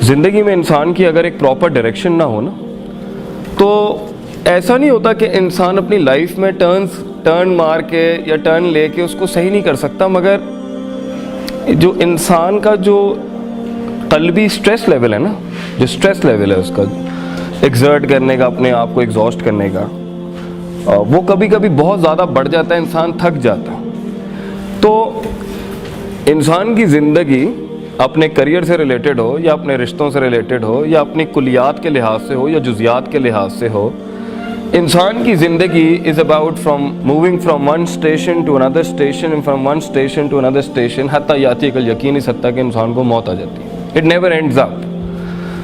ज़िंदगी में इंसान की अगर एक प्रॉपर डायरेक्शन ना हो ना, तो ऐसा नहीं होता कि इंसान अपनी लाइफ में टर्न मार के या टर्न लेके उसको सही नहीं कर सकता, मगर जो इंसान का जो क़ल्बी स्ट्रेस लेवल है ना, जो स्ट्रेस लेवल है उसका एक्सर्ट करने का, अपने आप को एग्जॉस्ट करने का, वो कभी कभी बहुत ज़्यादा बढ़ जाता है, इंसान थक जाता है। तो इंसान की ज़िंदगी अपने करियर से रिलेटेड हो या अपने रिश्तों से रिलेटेड हो या अपनी कुलियात के लिहाज से हो या जुज़ियात के लिहाज से हो, इंसान की ज़िंदगी is about from moving from one station to another station and from one station to another station हत्ता याती कल यकीन, इस हत्ता कि इंसान को मौत आ जाती है। It never ends up.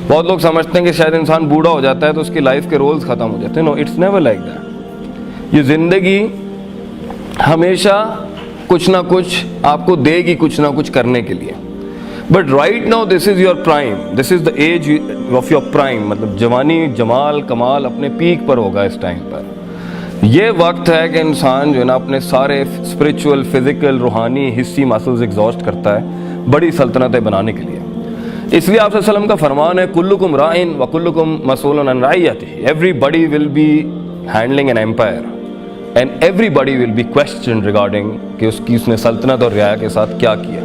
बहुत लोग समझते हैं कि शायद इंसान बूढ़ा हो जाता है तो उसकी लाइफ के रोल्स ख़त्म हो जाते हैं। No, it's never like that. ये ज़िंदगी हमेशा कुछ ना कुछ आपको देगी, कुछ ना कुछ करने के लिए। But right now this is your prime, this is the age of your prime, मतलब जवानी, जमाल, कमाल अपने पीक पर होगा इस टाइम पर। ये वक्त है कि इंसान जो है ना अपने सारे स्पिरिचुअल, फिज़िकल, रूहानी, हिस्सी मसल्स एग्जॉस्ट करता है बड़ी सल्तनतें बनाने के लिए। इसलिए आप सल्लल्लाहु अलैहि वसल्लम का फरमान है, कुल्लुकुम राइन व कुल्लुकुम मसूलन अन रइयतिही, everybody will be handling an empire and everybody will be question regarding कि उसने सल्तनत और रियाया के साथ क्या किया।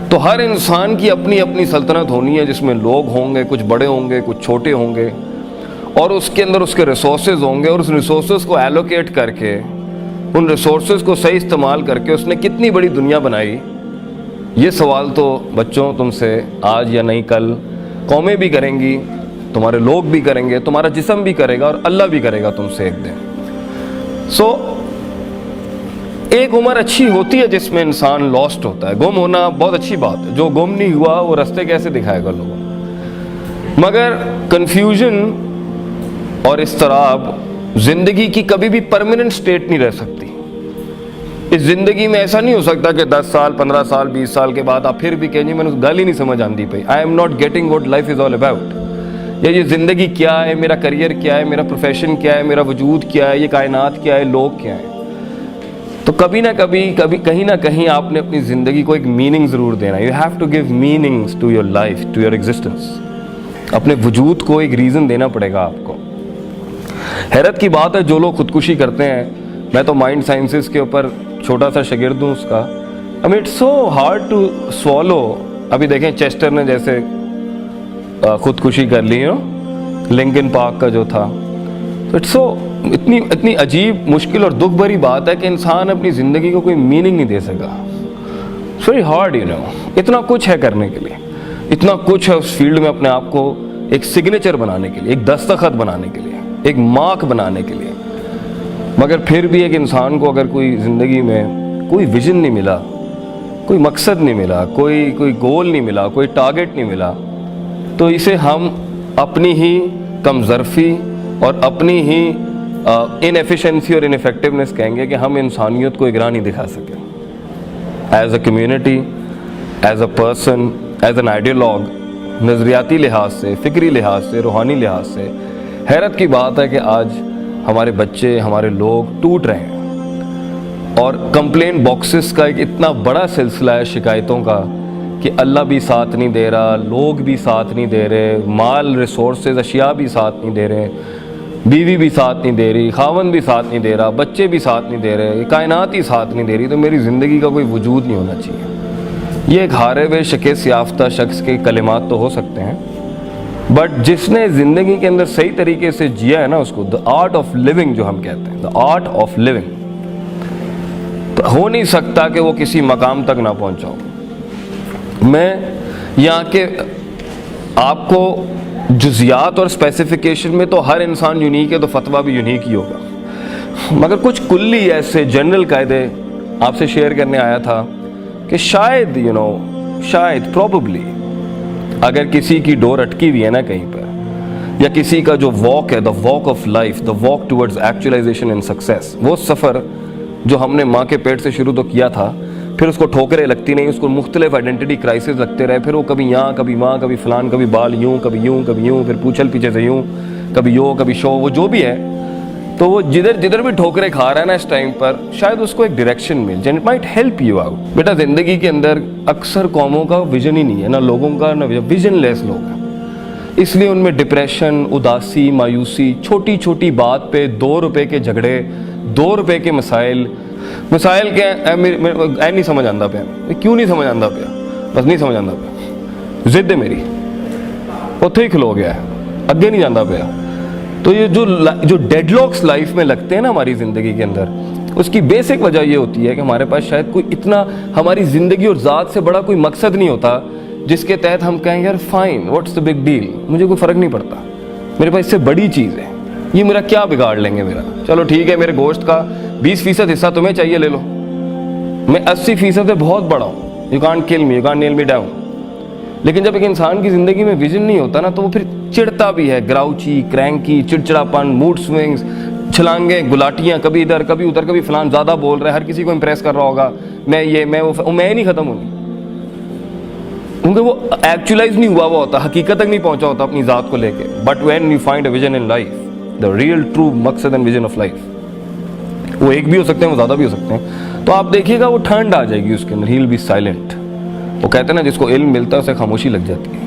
तो हर इंसान की अपनी अपनी सल्तनत होनी है, जिसमें लोग होंगे, कुछ बड़े होंगे, कुछ छोटे होंगे, और उसके अंदर उसके रिसोर्सेज होंगे, और उस रिसोर्सेज को एलोकेट करके, उन रिसोर्सेज को सही इस्तेमाल करके उसने कितनी बड़ी दुनिया बनाई। ये सवाल तो बच्चों तुमसे आज या नहीं कल कौमें भी करेंगी, तुम्हारे लोग भी करेंगे, तुम्हारा जिस्म भी करेगा और अल्लाह भी करेगा तुमसे एक दिन। सो एक उम्र अच्छी होती है जिसमें इंसान लॉस्ट होता है। गुम होना बहुत अच्छी बात है, जो गुम नहीं हुआ वो रास्ते कैसे दिखाएगा लोगों को। मगर कन्फ्यूजन और इस्तराब ज़िंदगी की कभी भी परमानेंट स्टेट नहीं रह सकती। इस ज़िंदगी में ऐसा नहीं हो सकता कि 10 साल, 15 साल, 20 साल के बाद आप फिर भी कहेंगे मैंने उस गल ही नहीं समझ आती पई, I am not getting what life is all about. या ये ज़िंदगी क्या है, मेरा करियर क्या है, मेरा प्रोफेशन क्या है, मेरा वजूद क्या है, ये कायनात क्या है, लोग क्या हैं। तो कभी ना कभी कहीं ना कहीं आपने अपनी ज़िंदगी को एक मीनिंग ज़रूर देना। You have to give meanings to your life, to your existence. अपने वजूद को एक रीज़न देना पड़ेगा आपको। हैरत की बात है, जो लोग खुदकुशी करते हैं, मैं तो माइंड साइंसेस के ऊपर छोटा सा शागिर्द हूँ उसका, I mean it's so hard to swallow. अभी देखें चेस्टर ने जैसे खुदकुशी कर ली हो, लिंकन पार्क का जो था, तो इट्स सो इतनी अजीब, मुश्किल और दुख भरी बात है कि इंसान अपनी ज़िंदगी को कोई मीनिंग नहीं दे सका। It's very hard, you know. इतना कुछ है करने के लिए, इतना कुछ है उस फील्ड में अपने आप को एक सिग्नेचर बनाने के लिए, एक दस्तखत बनाने के लिए, एक मार्क बनाने के लिए। मगर फिर भी एक इंसान को अगर कोई ज़िंदगी में कोई विजन नहीं मिला, कोई मकसद नहीं मिला, कोई गोल नहीं मिला, कोई टारगेट नहीं मिला, तो इसे हम अपनी ही कमज़रफ़ी और अपनी ही इनएफिशिएंसी और इनफेक्टिवनेस कहेंगे कि हम इंसानियत को एक राह नहीं दिखा सके। As a community, as a person, as an ideologue, नज़रियाती लिहाज से, फ़िक्री लिहाज से, रूहानी लिहाज से हैरत की बात है कि आज हमारे बच्चे, हमारे लोग टूट रहे हैं। और कंप्लेंट बॉक्सेस का एक इतना बड़ा सिलसिला है शिकायतों का कि अल्लाह भी साथ नहीं दे रहा, लोग भी साथ नहीं दे रहे, माल, रिसोर्सेज, अशिया भी साथ नहीं दे रहे, बीवी भी साथ नहीं दे रही, खावन भी साथ नहीं दे रहा, बच्चे भी साथ नहीं दे रहे, कायनात ही साथ नहीं दे रही, तो मेरी ज़िंदगी का कोई वजूद नहीं होना चाहिए। ये एक हारे हुए शिकस्त याफ्ता शख्स के कलिमात तो हो सकते हैं, बट जिसने ज़िंदगी के अंदर सही तरीके से जिया है ना, उसको द आर्ट ऑफ लिविंग जो हम कहते हैं, द आर्ट ऑफ लिविंग, तो हो नहीं सकता कि वो किसी मकाम तक ना पहुँचा हो। मैं यहाँ के आपको जुज़ियात और स्पेसिफिकेशन में तो हर इंसान यूनिक है, तो फतवा भी यूनिक ही होगा, मगर कुछ कुल्ली ऐसे जनरल कायदे आपसे शेयर करने आया था कि शायद शायद प्रोबेबली अगर किसी की डोर अटकी हुई है ना कहीं पर, या किसी का जो वॉक है, the walk of life, the walk towards actualisation and success, वो सफ़र जो हमने माँ के पेट से शुरू तो किया था, फिर उसको ठोकरें लगती नहीं, उसको मुख्तलिफ आइडेंटिटी क्राइसिस लगते रहे, फिर वो कभी यहाँ, कभी वहाँ, कभी फ़लान, कभी बाल यूँ, कभी यूँ, कभी यूँ, फिर पूछल पीछे से यूँ, कभी यो, कभी शो, वो जो भी है, तो वो जिधर भी ठोकरें खा रहा है ना इस टाइम पर, शायद उसको एक डायरेक्शन मिल जाए, it might help you out. बेटा ज़िंदगी के अंदर अक्सर कौमों का विजन ही नहीं है, ना लोगों का, ना विजन लेस लोग हैं। اس لیے ان میں ڈپریشن, اداسی, مایوسی, چھوٹی چھوٹی بات پہ 2 روپے کے جھگڑے, 2 روپے کے مسائل کیا اے نہیں سمجھ آتا پیا, کیوں نہیں سمجھ آتا پیا, بس نہیں سمجھ آتا پیا, ضد ہے میری, اتھے ہی کھلو گیا ہے, اگے نہیں جانا پیا. تو یہ جو ڈیڈ لاکس لائف میں لگتے ہیں نا ہماری زندگی کے اندر, اس کی بیسک وجہ یہ ہوتی ہے کہ ہمارے پاس شاید کوئی اتنا ہماری زندگی اور ذات سے بڑا کوئی مقصد نہیں ہوتا جس کے تحت ہم کہیں یار fine, what's the big deal, مجھے کوئی فرق نہیں پڑتا, میرے پاس اس سے بڑی چیز ہے, یہ میرا کیا بگاڑ لیں گے میرا, چلو ٹھیک ہے میرے گوشت کا 20% حصہ تمہیں چاہیے لے لو, میں 80% سے بہت بڑا ہوں, you can't kill me, you can't nail me down. لیکن جب ایک انسان کی زندگی میں ویژن نہیں ہوتا نا, تو وہ پھر چڑھتا بھی ہے, گراؤچی, کرینکی, چڑچڑاپن, موڈ سوئنگز, چھلانگیں, گلاٹیاں, کبھی ادھر کبھی ادھر, کبھی فلان زیادہ بول رہا ہے, ہر کسی کو امپریس کر رہا ہوگا, میں یہ میں وہ, میں نہیں ختم ہوں گی, کیونکہ وہ ایکچولائز نہیں ہوا ہوا ہوتا, حقیقت تک نہیں پہنچا ہوتا اپنی ذات کو لے کے. But when you find a vision in life, the real true مقصد اینڈ ویژن آف لائف, وہ ایک بھی ہو سکتے ہیں, وہ زیادہ بھی ہو سکتے ہیں, تو آپ دیکھیے گا وہ ٹھنڈ آ جائے گی اس کے اندر, ہی ول بی سائلنٹ. وہ کہتے ہیں نا جس کو علم ملتا ہے اسے خاموشی لگ جاتی ہے,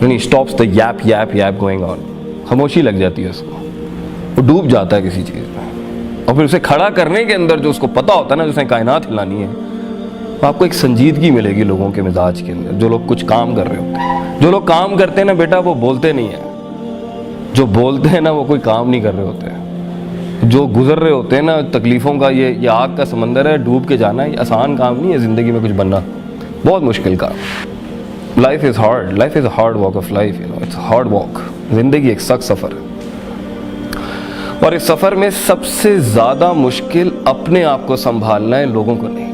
یعنی stops the yep yep yep going on, خاموشی لگ جاتی ہے اس کو, وہ ڈوب جاتا ہے کسی چیز میں, اور پھر اسے کھڑا کرنے کے اندر جو اس کو پتا ہوتا ہے نا, جس نے کائنات ہلانی ہے, آپ کو ایک سنجیدگی ملے گی لوگوں کے مزاج کے اندر. جو لوگ کچھ کام کر رہے ہوتے ہیں, جو لوگ کام کرتے ہیں نا بیٹا, وہ بولتے نہیں ہیں, جو بولتے ہیں نا وہ کوئی کام نہیں کر رہے ہوتے ہیں. جو گزر رہے ہوتے ہیں نا تکلیفوں کا, یہ آگ کا سمندر ہے, ڈوب کے جانا, یہ آسان کام نہیں ہے زندگی میں کچھ بننا, بہت مشکل کام. Life is hard, life is a hard walk of life, you know, it's hard walk. زندگی ایک سخت سفر ہے, اور اس سفر میں سب سے زیادہ مشکل اپنے آپ کو سنبھالنا ہے, لوگوں کو نہیں.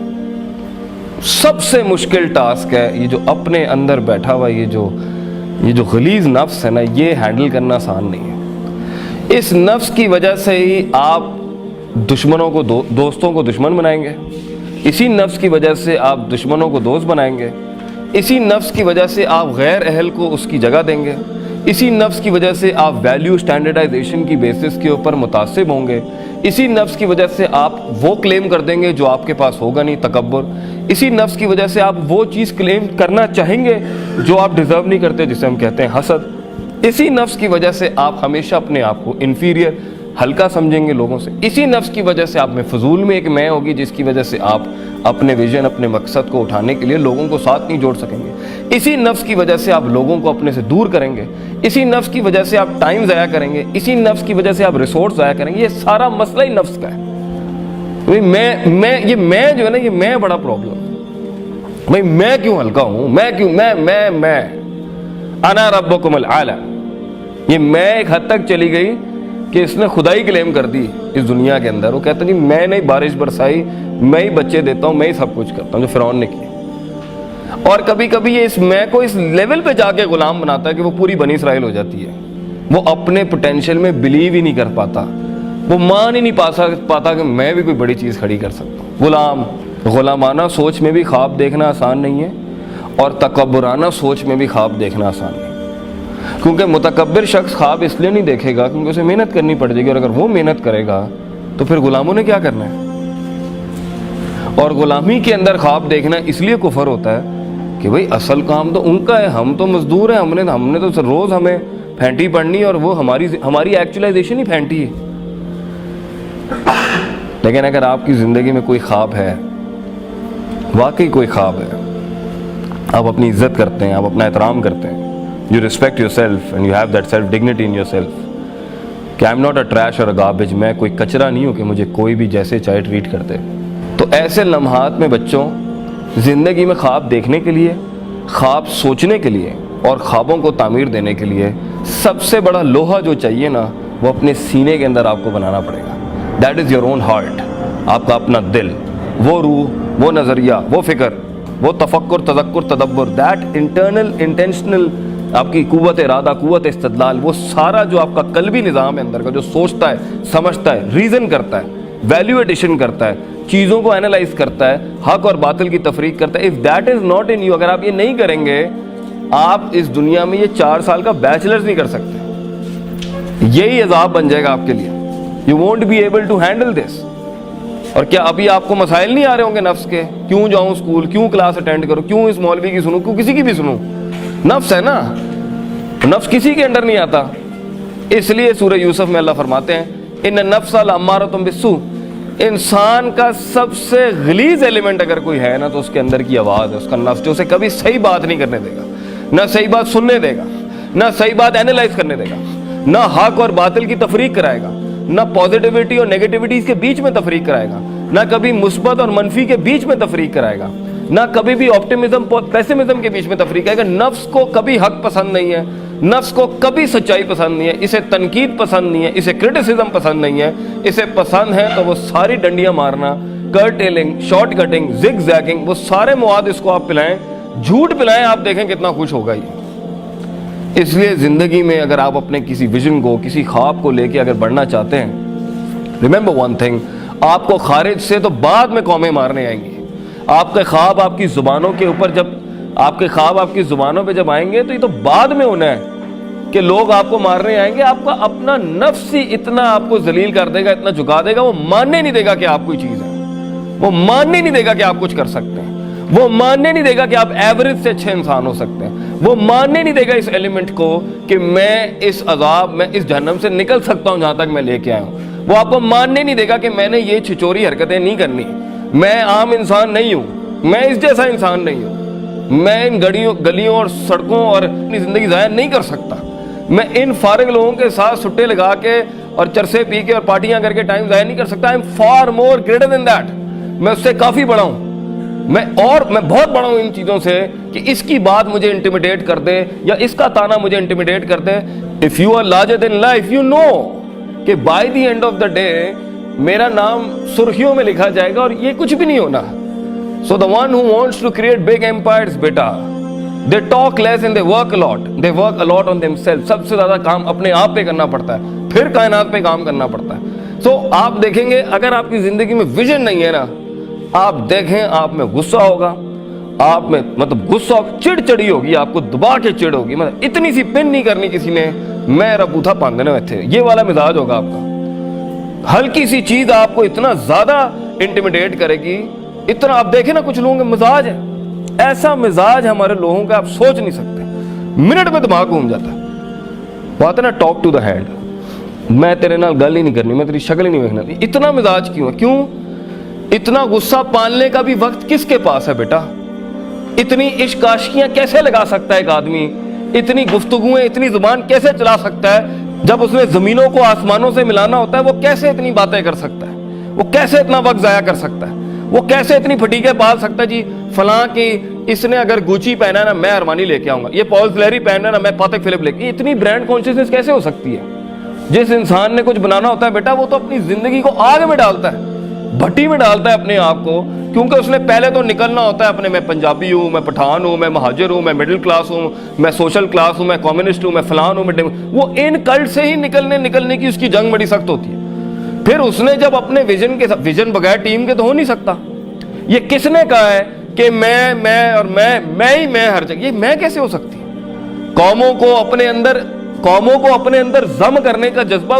سب سے مشکل ٹاسک ہے یہ جو اپنے اندر بیٹھا ہوا یہ جو غلیظ نفس ہے نا, یہ ہینڈل کرنا آسان نہیں ہے. اس نفس کی وجہ سے ہی آپ دشمنوں کو دوستوں کو دشمن بنائیں گے, اسی نفس کی وجہ سے آپ دشمنوں کو دوست بنائیں گے, اسی نفس کی وجہ سے آپ غیر اہل کو اس کی جگہ دیں گے, اسی نفس کی وجہ سے آپ ویلیو اسٹینڈرڈائزیشن کی بیسس کے اوپر متعصب ہوں گے, اسی نفس کی وجہ سے آپ وہ کلیم کر دیں گے جو آپ کے پاس ہوگا نہیں, تکبر. اسی نفس کی وجہ سے آپ وہ چیز کلیم کرنا چاہیں گے جو آپ ڈیزرو نہیں کرتے, جسے ہم کہتے ہیں حسد. اسی نفس کی وجہ سے آپ ہمیشہ اپنے آپ کو انفیریئر, ہلکا سمجھیں گے لوگوں سے. اسی نفس کی وجہ سے آپ میں فضول میں ایک میں ہوگی, جس کی وجہ سے آپ اپنے ویژن, اپنے مقصد کو اٹھانے کے لیے لوگوں کو ساتھ نہیں جوڑ سکیں گے. اسی نفس کی وجہ سے آپ لوگوں کو اپنے سے دور کریں گے, اسی نفس کی وجہ سے آپ ٹائم ضائع کریں گے, اسی نفس کی وجہ سے آپ ریسورس ضائع کریں گے. یہ سارا مسئلہ ہی نفس کا ہے. یہ میں جو ہے نا, یہ میں بڑا پرابلم. بھائی میں کیوں ہلکا ہوں, میں انا ربکم الاعلی, یہ میں ایک حد تک چلی گئی کہ اس نے خدائی کلیم کر دی اس دنیا کے اندر. وہ کہتا ہے جی میں نے بارش برسائی, میں ہی بچے دیتا ہوں, میں ہی سب کچھ کرتا ہوں, جو فرعون نے کیا. اور کبھی کبھی یہ اس میں کو اس لیول پہ جا کے غلام بناتا ہے کہ وہ پوری بنی اسرائیل ہو جاتی ہے. وہ اپنے پوٹینشیل میں بلیو ہی نہیں کر پاتا, وہ مان ہی نہیں پاتا کہ میں بھی کوئی بڑی چیز کھڑی کر سکتا ہوں. غلامانہ سوچ میں بھی خواب دیکھنا آسان نہیں ہے, اور تکبرانہ سوچ میں بھی خواب دیکھنا آسان نہیں. کیونکہ متکبر شخص خواب اس لیے نہیں دیکھے گا کیونکہ اسے محنت کرنی پڑے گی, اور اگر وہ محنت کرے گا تو پھر غلاموں نے کیا کرنا ہے. اور غلامی کے اندر خواب دیکھنا اس لیے کفر ہوتا ہے کہ بھئی اصل کام تو ان کا ہے, ہم تو مزدور ہیں, ہم نے تو روز ہمیں پھینٹی پڑنی, اور وہ ہماری ایکچولائزیشن ہی پھینٹی ہے. لیکن اگر آپ کی زندگی میں کوئی خواب ہے, واقعی کوئی خواب ہے, آپ اپنی عزت کرتے ہیں, آپ اپنا احترام کرتے ہیں, you respect yourself and you have that self dignity in yourself, کہ I am not a trash or a garbage, میں کوئی کچرا نہیں ہوں کہ مجھے کوئی بھی جیسے چاہے ٹریٹ کرتے. تو ایسے لمحات میں بچوں, زندگی میں خواب دیکھنے کے لیے, خواب سوچنے کے لیے, اور خوابوں کو تعمیر دینے کے لیے سب سے بڑا لوہا جو چاہیے نا, وہ اپنے سینے کے اندر آپ کو بنانا پڑے گا. That is your own heart, آپ کا اپنا دل, وہ روح, وہ نظریہ, وہ فکر, وہ تفکر, تذکر, تدبر, دیٹ انٹرنل انٹینشنل آپ کی قوت ارادہ, قوت استدلال, وہ سارا جو آپ کا قلبی نظام ہے اندر کا, جو سوچتا ہے, سمجھتا ہے, ریزن کرتا ہے, ویلیو ایڈیشن کرتا ہے, چیزوں کو اینالائز کرتا ہے, حق اور باطل کی تفریق کرتا ہے. If that is not in you, اگر آپ یہ نہیں کریں گے, آپ اس دنیا میں یہ 4 سال کا بیچلرز نہیں کر سکتے. یہی عذاب بن جائے گا آپ کے لیے. You won't be able to handle this. اور کیا ابھی آپ کو مسائل نہیں آ رہے ہوں گے نفس کے, کیوں جاؤں اسکول, کیوں کلاس اٹینڈ کروں, کیوں اس مولوی کی سنوں, کیوں کسی کی بھی سنوں, نفس ہے نا. नफ्स किसी के अंडर नहीं आता। इसलिए सूरह यूसुफ में अल्लाह फरमाते हैं इन नफ्स लअम्मारतुम बिस्सू, इंसान का सबसे गलीज एलिमेंट अगर कोई है ना तो उसके अंदर की आवाज़ है, उसका नफ्स, जो उसे कभी सही बात नहीं करने देगा, ना सही बात सुनने देगा, ना सही बात एनालाइज करने देगा, ना हक और बातिल की तफरीक कराएगा, ना पॉजिटिविटी और नेगेटिविटी के बीच में तफरीक कराएगा, ना कभी मुस्बत और मनफी के बीच में तफरीक कराएगा, ना कभी भी ऑप्टिमिज्म पेसिमिज्म के बीच में तफरीक कराएगा। नफ्स को कभी हक पसंद नहीं है, नफ्स को कभी सच्चाई पसंद नहीं है, इसे तनकीद पसंद नहीं है, इसे क्रिटिसिज्म पसंद नहीं है। इसे पसंद है तो वो सारी डंडियां मारना, curtailing, short cutting, zigzagging, वो सारे मवाद इसको आप पिलाएं, झूठ पिलाएं, आप देखें कितना खुश होगा ये। इसलिए ज़िंदगी में अगर आप अपने किसी विजन को, किसी ख्वाब को लेके अगर बढ़ना चाहते हैं, रिमेंबर वन थिंग, आपको खारिज से तो बाद में कौमें मारने आएंगी। आपके ख्वाब आपकी ज़ुबानों के ऊपर जब आपके ख्वाब आपकी ज़ुबानों पे जब आएंगे तो ये तो बाद में होना है कि लोग आपको मारने आएंगे। आपका अपना नफ्स ही इतना आपको जलील कर देगा, इतना झुका देगा, वो मानने नहीं देगा कि आप कोई चीज़ है, वो मानने नहीं देगा कि आप कुछ कर सकते हैं, वो मानने नहीं देगा कि आप एवरेज से अच्छे इंसान हो सकते हैं, वो मानने नहीं देगा इस एलिमेंट को कि मैं इस अजाब में, इस जहन्नम से निकल सकता हूँ जहाँ तक मैं लेके आया हूँ। वो आपको मानने नहीं देगा कि मैंने ये छिचोरी हरकतें नहीं करनी, मैं आम इंसान नहीं हूँ, मैं इस जैसा इंसान नहीं हूँ, मैं इन गलियों और सड़कों और अपनी ज़िंदगी ज़ाया नहीं कर सकता, मैं इन फारिग लोगों के साथ सुट्टे लगा के और चरसे पी के और पार्टियां करके टाइम ज़ाया नहीं कर सकता। I am far more greater than that, मैं उससे काफ़ी बड़ा हूँ, मैं बहुत बड़ा हूँ इन चीज़ों से कि इसकी बात मुझे इंटिमिडेट कर दे या इसका ताना मुझे इंटिमिडेट कर दे। If you are larger than life, you know कि by the end of the day मेरा नाम सुर्खियों में लिखा जाएगा और ये कुछ भी नहीं होना। So the one who wants to create big empires, बेटा, they talk less and they work a lot. They work a lot on themselves. सबसे ज़्यादा काम अपने आप पे करना पड़ता है, फिर कायनात पे काम करना पड़ता है। So आप देखेंगे अगर आपकी ज़िंदगी में विजन नहीं है ना, आप देखें आप में गुस्सा होगा, आप में मतलब गुस्सा, चिड़चिड़ी होगी, आपको दबा के चिड़ होगी, मतलब इतनी सी पिन नहीं करनी किसी ने, मेरा बूथा पांदने में थे, ये वाला मिजाज होगा आपका। हल्की सी चीज़ आपको इतना ज़्यादा इंटिमिडेट करेगी, इतना। आप देखें ना कुछ लोगों का मिजाज है, ऐसा मिजाज हमारे लोगों का आप सोच नहीं सकते, मिनट में दिमाग घूम जाता है। बात है ना टॉक टू द हैंड, मैं तेरे नाल गल ही नहीं करनी, मैं तेरी शक्ल ही नहीं देखना, इतना मिजाज क्यों है? क्यों इतना गुस्सा पालने का भी वक्त किसके पास है बेटा? इतनी इश्क आशिकियां कैसे लगा सकता है एक आदमी? इतनी गुफ्तगुएं, इतनी जुबान कैसे चला सकता है? जब उसने जमीनों को आसमानों से मिलाना होता है, वो कैसे इतनी बातें कर सकता है? वो कैसे इतना वक्त जाया कर सकता है? वो कैसे इतनी फटीके पाल सकता है? जी फलां की इसने अगर गुची पहना है ना, मैं अरमानी लेके आऊंगा, ये पॉल फ्लेरी पहना है ना, मैं पातेक फिलिप लेके। इतनी ब्रांड कॉन्शियसनेस कैसे हो सकती है? जिस इंसान ने कुछ बनाना होता है बेटा, वो तो अपनी जिंदगी को आग में डालता है, भट्टी में डालता है अपने आप को, क्योंकि उसने पहले तो निकलना होता है अपने, मैं पंजाबी हूँ, मैं पठान हूँ, मैं महाजिर हूँ, मैं मिडिल क्लास हूँ, मैं सोशल क्लास हूँ, मैं कम्युनिस्ट हूँ, मैं फलान हूँ, मैं वो इन कल्ट से ही निकलने की उसकी जंग बड़ी सख्त होती है। फिर उसने जब अपने विजन बगैर टीम के तो हो नहीं सकता। ये किसने कहा है कि मैं हर जगह? ये मैं कैसे हो सकती है? कौमों को अपने अंदर जम करने का जज्बा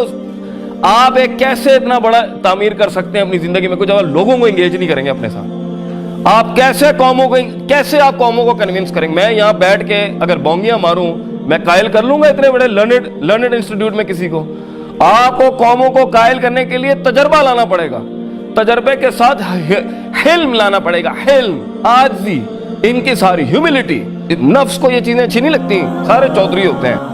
आप एक कैसे इतना बड़ा तामीर कर सकते हैं अपनी जिंदगी में? कुछ अगर लोगों को एंगेज नहीं करेंगे अपने साथ, आप कैसे आप कौमों को कन्विंस करेंगे? मैं यहाँ बैठ के अगर बोंगियां मारूं, मैं कायल कर लूंगा इतने बड़े लर्नेड इंस्टीट्यूट में किसी को? आपको कौमों को कायल करने के लिए तजर्बा लाना पड़ेगा, तजर्बे के साथ हिल्म लाना पड़ेगा, हिल्म, आजी, इनकी सारी ह्यूमिलिटी। नफ्स को ये चीजें अच्छी नहीं लगती, सारे चौधरी होते हैं।